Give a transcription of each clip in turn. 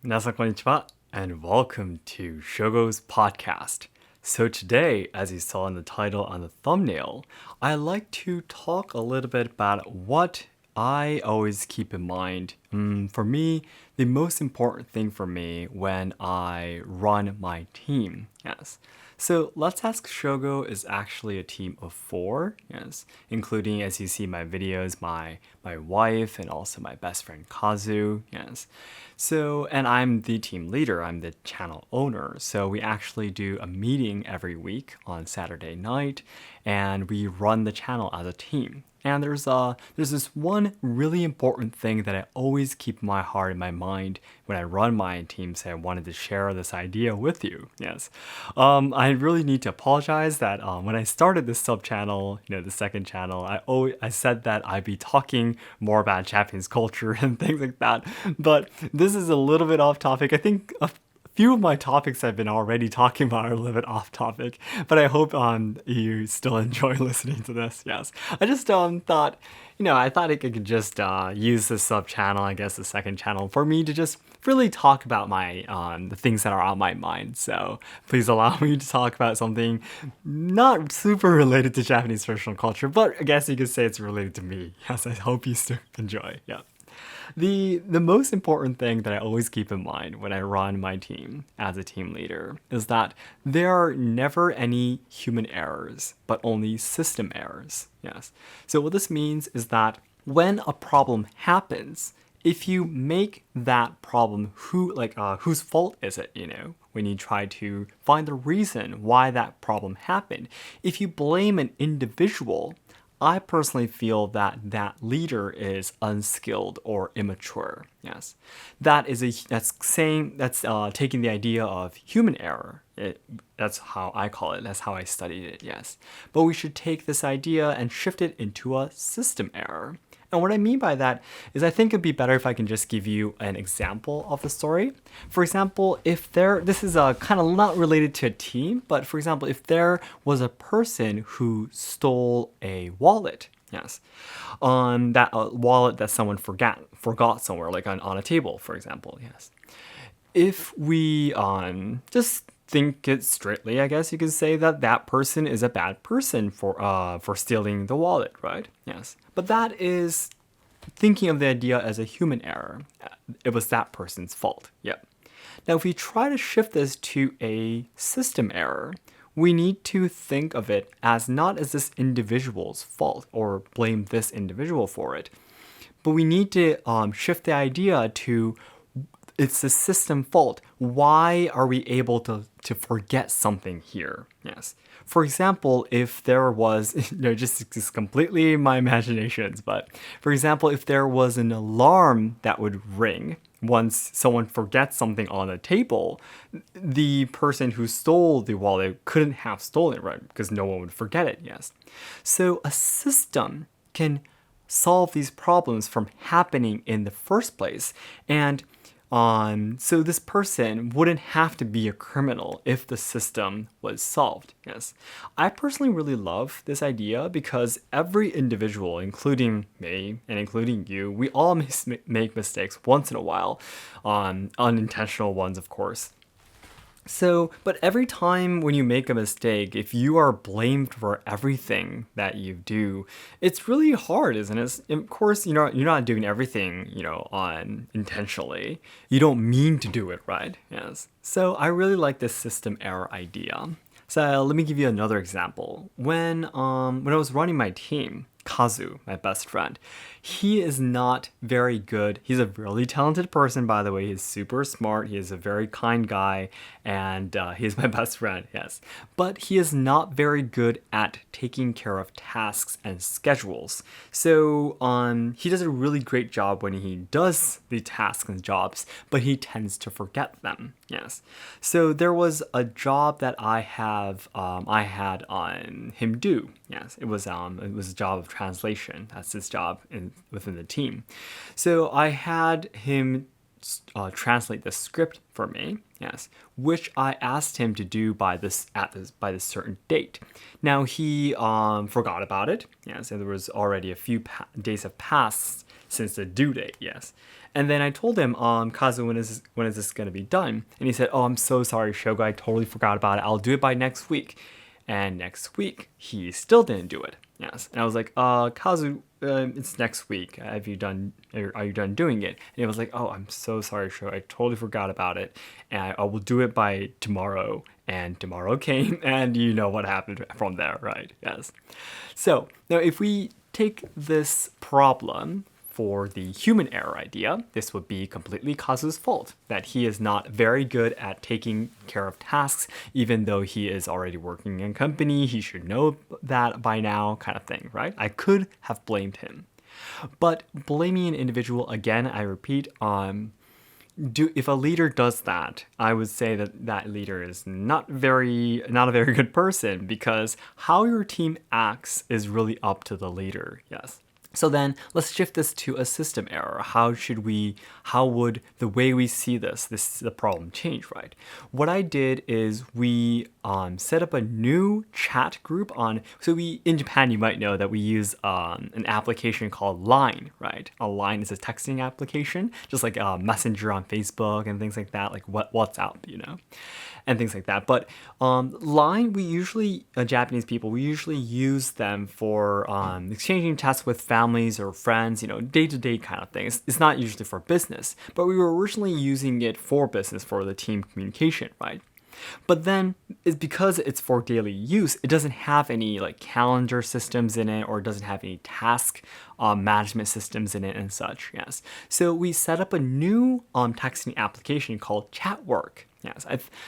Minasan konnichiwa, and welcome to Shogo's podcast. So today, as you saw in the title on the thumbnail, I like to talk a little bit about what I always keep in mind. For me, the most important thing for me when I run my team. Yes. So Let's Ask Shogo is actually a team of 4, yes, including, as you see my videos, my wife and also my best friend Kazu, yes. So, and I'm the team leader, I'm the channel owner. So we actually do a meeting every week on Saturday night, and we run the channel as a team. And there's this one really important thing that I always keep in my heart and my mind when I run my team. So I wanted to share this idea with you. Yes, I really need to apologize that when I started this sub channel, the second channel, I said that I'd be talking more about Japanese culture and things like that. But this is a little bit off topic. I think few of my topics I've been already talking about are a little bit off topic, but I hope you still enjoy listening to this. Yes, I just thought, I thought I could just use this sub channel, I guess the second channel, for me to just really talk about my the things that are on my mind. So please allow me to talk about something not super related to Japanese traditional culture, but I guess you could say it's related to me. Yes, I hope you still enjoy. Yeah. The most important thing that I always keep in mind when I run my team as a team leader is that there are never any human errors, but only system errors. Yes. So what this means is that when a problem happens, if you make that problem whose fault is it, when you try to find the reason why that problem happened, if you blame an individual, I personally feel that that leader is unskilled or immature. Yes, that's taking the idea of human error. That's how I call it. That's how I studied it. Yes, but we should take this idea and shift it into a system error. And what I mean by that is I think it'd be better if I can just give you an example of the story. For example, this is kind of not related to a team, but for example, if there was a person who stole a wallet, yes, on that wallet that someone forgot somewhere, like on a table, for example, yes. If we just think it straightly, I guess you could say that that person is a bad person for stealing the wallet, right? Yes. But that is thinking of the idea as a human error. It was that person's fault. Yep. Now, if we try to shift this to a system error, we need to think of it as not as this individual's fault or blame this individual for it, but we need to shift the idea to it's the system fault. Why are we able to forget something here? Yes. For example, if there was, just completely my imaginations, but for example, if there was an alarm that would ring once someone forgets something on a table, the person who stole the wallet couldn't have stolen it, right? Because no one would forget it, yes. So a system can solve these problems from happening in the first place. And so this person wouldn't have to be a criminal if the system was solved. Yes, I personally really love this idea because every individual, including me and including you, we all make mistakes once in a while, unintentional ones, of course. So, but every time when you make a mistake, if you are blamed for everything that you do, it's really hard, isn't it? Of course, you're not doing everything, intentionally. You don't mean to do it, right? Yes. So I really like this system error idea. So let me give you another example. When I was running my team, Kazu, my best friend, he is not very good. He's a really talented person, by the way. He's super smart. He is a very kind guy, and he is my best friend, yes. But he is not very good at taking care of tasks and schedules. So he does a really great job when he does the tasks and jobs, but he tends to forget them, yes. So there was a job that I had on him do. Yes, it was a job of translation. That's his job within the team. So I had him translate the script for me, Yes, which I asked him to do by this certain date. Now he forgot about it. Yes, and there was already a few days have passed since the due date. Yes, and then I told him, Kazu, when is this gonna be done? And he said, "Oh, I'm so sorry, Shogo. I totally forgot about it. I'll do it by next week." And next week, he still didn't do it. Yes, and I was like, Kazu, it's next week. Are you done doing it?" And he was like, "Oh, I'm so sorry, Shogo. I totally forgot about it, and I will do it by tomorrow." And tomorrow came, and you know what happened from there, right? Yes. So now, if we take this problem for the human error idea, this would be completely Kazu's fault, that he is not very good at taking care of tasks, even though he is already working in a company. He should know that by now, kind of thing, right? I could have blamed him. But blaming an individual, again, I repeat, if a leader does that, I would say that that leader is not a very good person, because how your team acts is really up to the leader. Yes. So then let's shift this to a system error. How would the way we see the problem change, right? What I did is we set up a new chat group in Japan, you might know that we use an application called Line, right? A Line is a texting application, just like Messenger on Facebook and things like that, like WhatsApp, and things like that. But Line, Japanese people, we usually use them for exchanging chats with families or friends, day-to-day kind of things. It's not usually for business, but we were originally using it for business, for the team communication, right? But then it's because it's for daily use, it doesn't have any like calendar systems in it, or it doesn't have any task management systems in it and such. Yes. So we set up a new texting application called Chatwork. Yes,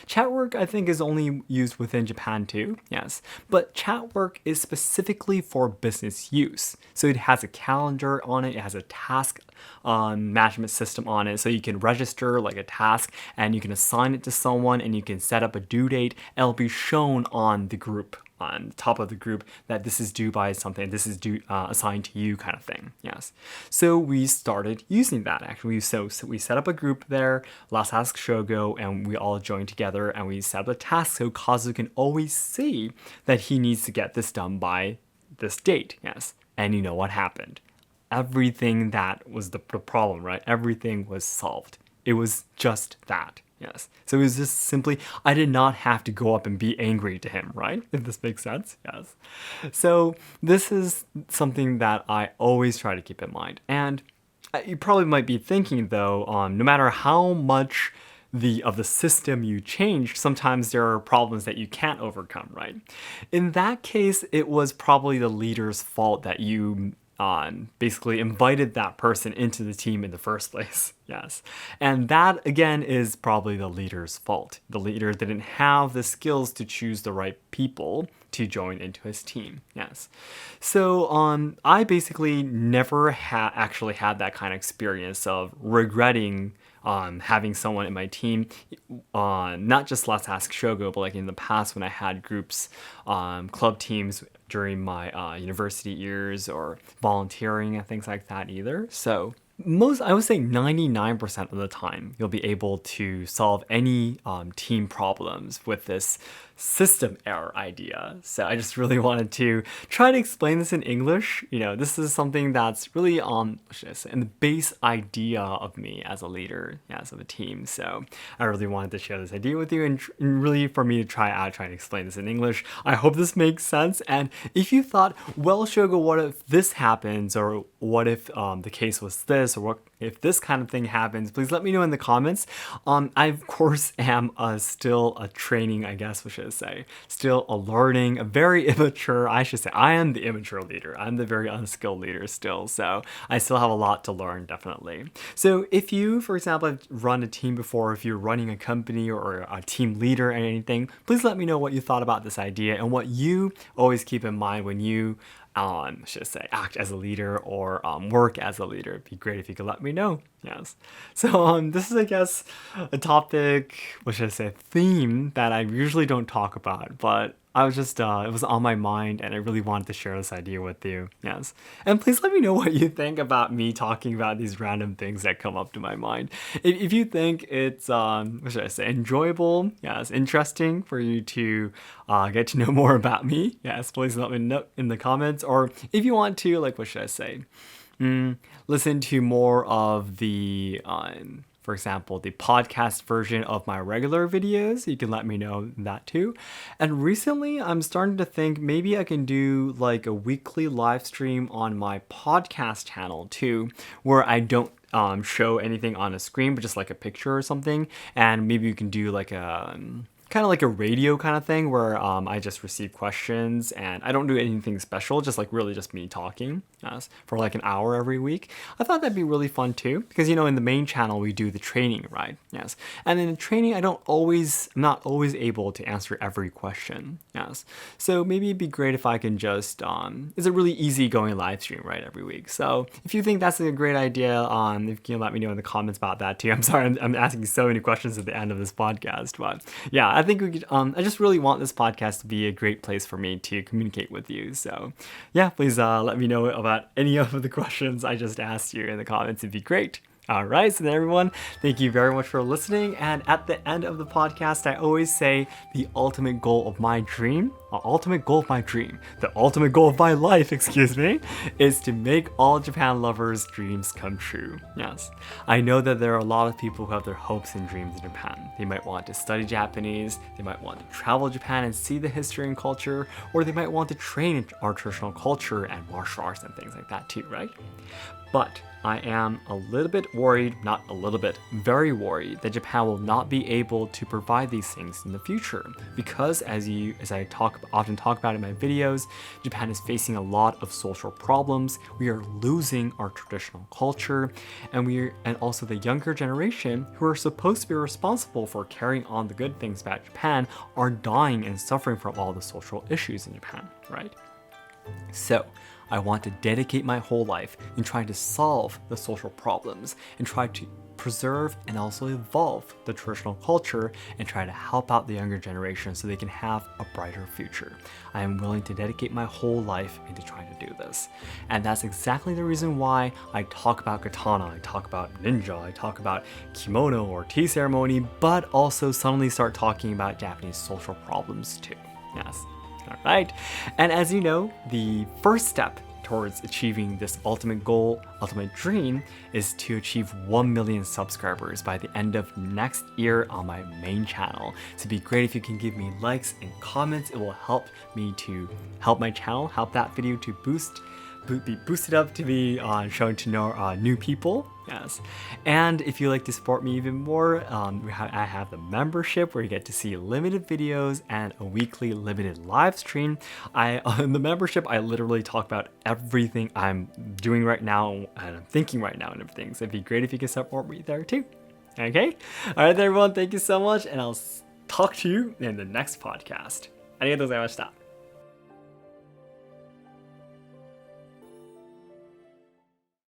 Chatwork I think is only used within Japan too. Yes, but Chatwork is specifically for business use. So it has a calendar on it. It has a task management system on it. So you can register like a task, and you can assign it to someone, and you can set up a due date. And it'll be shown on the group, on the top of the group, that this is due by something, this is due assigned to you, kind of thing. Yes. So we started using that actually. So we set up a group there, Let's Ask Shogo, and we all joined together, and we set up a task so Kazu can always see that he needs to get this done by this date. Yes. And you know what happened? Everything that was the problem, right? Everything was solved. It was just that. Yes. So it was just simply, I did not have to go up and be angry to him, right? If this makes sense. Yes. So this is something that I always try to keep in mind. And you probably might be thinking, though, no matter how much of the system you change, sometimes there are problems that you can't overcome, right? In that case, it was probably the leader's fault that you basically invited that person into the team in the first place. Yes. And that, again, is probably the leader's fault. The leader didn't have the skills to choose the right people to join into his team. Yes. So I basically never actually had that kind of experience of regretting having someone in my team, not just Let's Ask Shogo, but like in the past when I had groups, club teams during my university years, or volunteering and things like that either. So I would say 99% of the time, you'll be able to solve any team problems with this system error idea. So I just really wanted to try to explain this in English. This is something that's really the base idea of me as a leader, yes, of a team. So I really wanted to share this idea with you, and really for me to try to explain this in English. I hope this makes sense. And if you thought, well, Shogo, what if this happens, or what if the case was this, or what if this kind of thing happens, please let me know in the comments. I of course am still a training, I guess we should say, still a learning, a very immature, I should say, I am the immature leader. I'm the very unskilled leader still. So I still have a lot to learn, definitely. So if you, for example, have run a team before, if you're running a company or a team leader or anything, please let me know what you thought about this idea and what you always keep in mind when you act as a leader or work as a leader. It'd be great if you could let me know. Yes. So this is, I guess, a topic, a theme that I usually don't talk about, but I was just, it was on my mind and I really wanted to share this idea with you. Yes. And please let me know what you think about me talking about these random things that come up to my mind. If you think it's, what should I say, enjoyable, yes, interesting for you to get to know more about me, yes, please let me know in the comments. Or if you want to, like, what should I say, listen to more of the, for example, the podcast version of my regular videos, you can let me know that too. And recently, I'm starting to think maybe I can do like a weekly live stream on my podcast channel too, where I don't show anything on a screen, but just like a picture or something. And maybe you can do like a kind of like a radio kind of thing where I just receive questions and I don't do anything special, just like really just me talking for like an hour every week. I thought that'd be really fun too, because in the main channel we do the training, right? Yes. And in the training, I'm not always able to answer every question. Yes. So maybe it'd be great if I can just, it's a really easygoing live stream, right, every week. So if you think that's a great idea, if you can let me know in the comments about that too. I'm sorry, I'm asking so many questions at the end of this podcast, but yeah, I think we could, I just really want this podcast to be a great place for me to communicate with you. So yeah, please let me know about any of the questions I just asked you in the comments. It'd be great. All right, so then everyone, thank you very much for listening. And at the end of the podcast, I always say the ultimate goal of my dream, the ultimate goal of my life, is to make all Japan lovers' dreams come true. Yes, I know that there are a lot of people who have their hopes and dreams in Japan. They might want to study Japanese, they might want to travel Japan and see the history and culture, or they might want to train in our traditional culture and martial arts and things like that too, right? But I am a little bit worried, not a little bit, very worried that Japan will not be able to provide these things in the future. Because as I often talk about in my videos, Japan is facing a lot of social problems. We are losing our traditional culture, and also the younger generation who are supposed to be responsible for carrying on the good things about Japan are dying and suffering from all the social issues in Japan, right? So I want to dedicate my whole life in trying to solve the social problems and try to preserve and also evolve the traditional culture and try to help out the younger generation so they can have a brighter future. I am willing to dedicate my whole life into trying to do this. And that's exactly the reason why I talk about katana, I talk about ninja, I talk about kimono or tea ceremony, but also suddenly start talking about Japanese social problems too. Yes. All right. And as you know, the first step towards achieving this ultimate goal, ultimate dream, is to achieve 1 million subscribers by the end of next year on my main channel. So it'd be great if you can give me likes and comments. It will help me to help my channel, help that video to be boosted up to be shown to new people. Yes. And if you'd like to support me even more, I have the membership where you get to see limited videos and a weekly limited live stream. In the membership, I literally talk about everything I'm doing right now and I'm thinking right now and everything. So it'd be great if you could support me there too. Okay? All right, everyone. Thank you so much. And I'll talk to you in the next podcast. ありがとうございました。